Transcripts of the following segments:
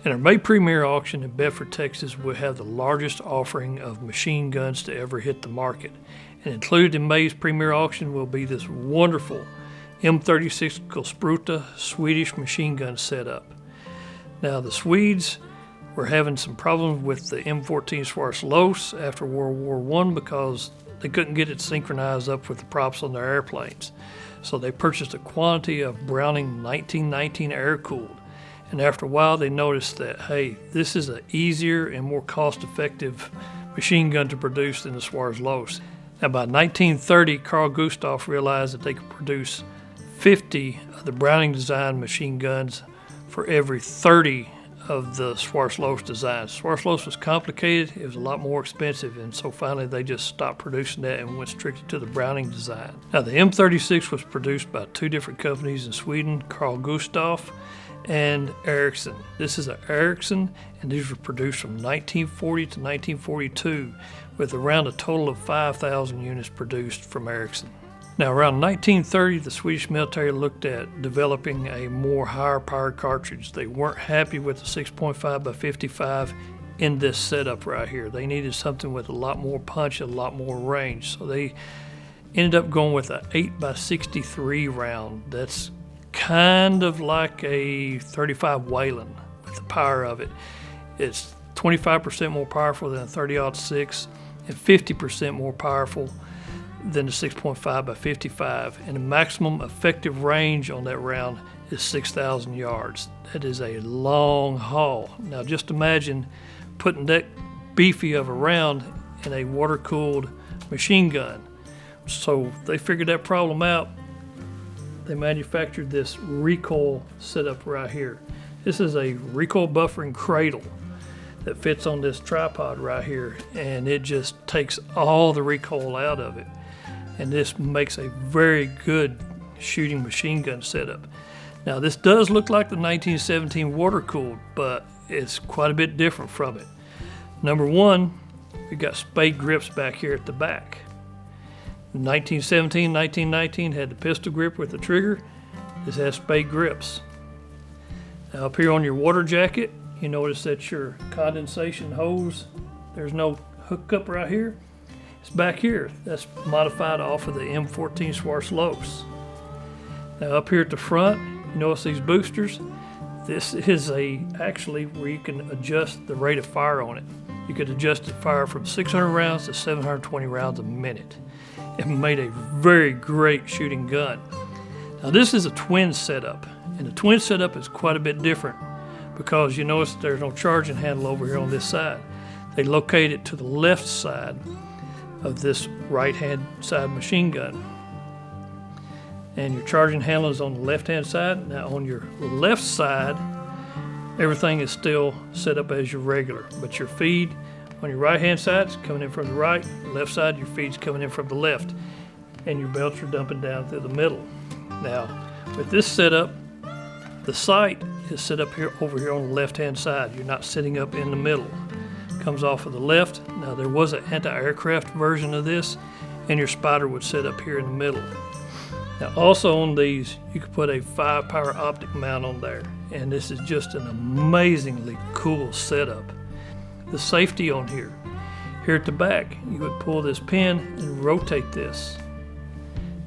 In our May Premier auction in Bedford, Texas, we'll have the largest offering of machine guns to ever hit the market. And included in May's Premier auction will be this wonderful M36 Kulspruta Swedish machine gun setup. Now the Swedes were having some problems with the M14 Schwarz-Los after World War I because they couldn't get it synchronized up with the props on their airplanes. So they purchased a quantity of Browning 1919 air-cooled. And after a while, they noticed that, hey, this is an easier and more cost-effective machine gun to produce than the Schwarz-Los. Now, by 1930, Carl Gustaf realized that they could produce 50 of the Browning-designed machine guns for every 30 of the Schwarz-Los designs. Schwarz-Los was complicated, it was a lot more expensive, and so finally they just stopped producing that and went strictly to the Browning design. Now, the M36 was produced by two different companies in Sweden, Carl Gustaf and Ericsson. This is an Ericsson, and these were produced from 1940 to 1942 with around a total of 5,000 units produced from Ericsson. Now around 1930, the Swedish military looked at developing a more higher powered cartridge. They weren't happy with the 6.5 by 55 in this setup right here. They needed something with a lot more punch and a lot more range. So they ended up going with an 8 by 63 round. That's kind of like a 35 Whelen with the power of it. It's 25% more powerful than a 30-06 and 50% more powerful than the 6.5 by 55, and the maximum effective range on that round is 6,000 yards. That is a long haul. Now just imagine putting that beefy of a round in a water-cooled machine gun. So they figured that problem out. They manufactured this recoil setup right here. This is a recoil buffering cradle that fits on this tripod right here, and it just takes all the recoil out of it. And this makes a very good shooting machine gun setup. Now this does look like the 1917 water-cooled, but it's quite a bit different from it. Number one, we got spade grips back here at the back. 1917, 1919 had the pistol grip with the trigger. This has spade grips. Now up here on your water jacket, you notice that your condensation hose, there's no hookup right here. It's back here. That's modified off of the M14 Schwarz-Los. Now up here at the front, you notice these boosters. This is actually where you can adjust the rate of fire on it. You could adjust the fire from 600 rounds to 720 rounds a minute. It made a very great shooting gun. Now this is a twin setup, and the twin setup is quite a bit different because you notice there's no charging handle over here on this side. They locate it to the left side of this right-hand side machine gun. And your charging handle is on the left-hand side. Now on your left side, everything is still set up as your regular, but your feed on your right-hand side is coming in from the right, left side your feed's coming in from the left, and your belts are dumping down through the middle. Now with this setup, the sight is set up here over here on the left-hand side. You're not sitting up in the middle. Comes off of the left. Now there was an anti-aircraft version of this, and your spider would sit up here in the middle. Now also on these, you could put a 5-power optic mount on there, and this is just an amazingly cool setup. The safety on here at the back, you would pull this pin and rotate this,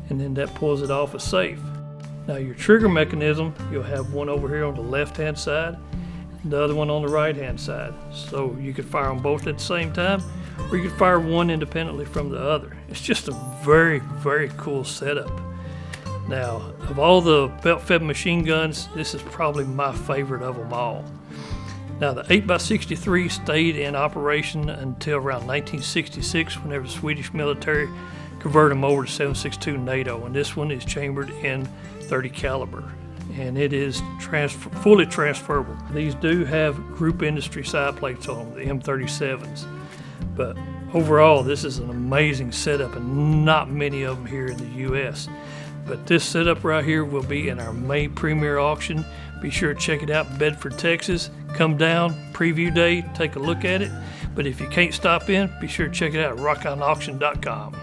and then that pulls it off a safe. Now your trigger mechanism, you'll have one over here on the left-hand side, the other one on the right-hand side. So you could fire them both at the same time, or you could fire one independently from the other. It's just a very, very cool setup. Now, of all the belt-fed machine guns, this is probably my favorite of them all. Now, the 8x63 stayed in operation until around 1966, whenever the Swedish military converted them over to 7.62 NATO, and this one is chambered in 30 caliber. And it is fully transferable. These do have group industry side plates on them, the M37s. But overall, this is an amazing setup, and not many of them here in the U.S. But this setup right here will be in our May Premier auction. Be sure to check it out in Bedford, Texas. Come down, preview day, take a look at it. But if you can't stop in, be sure to check it out at rockonauction.com.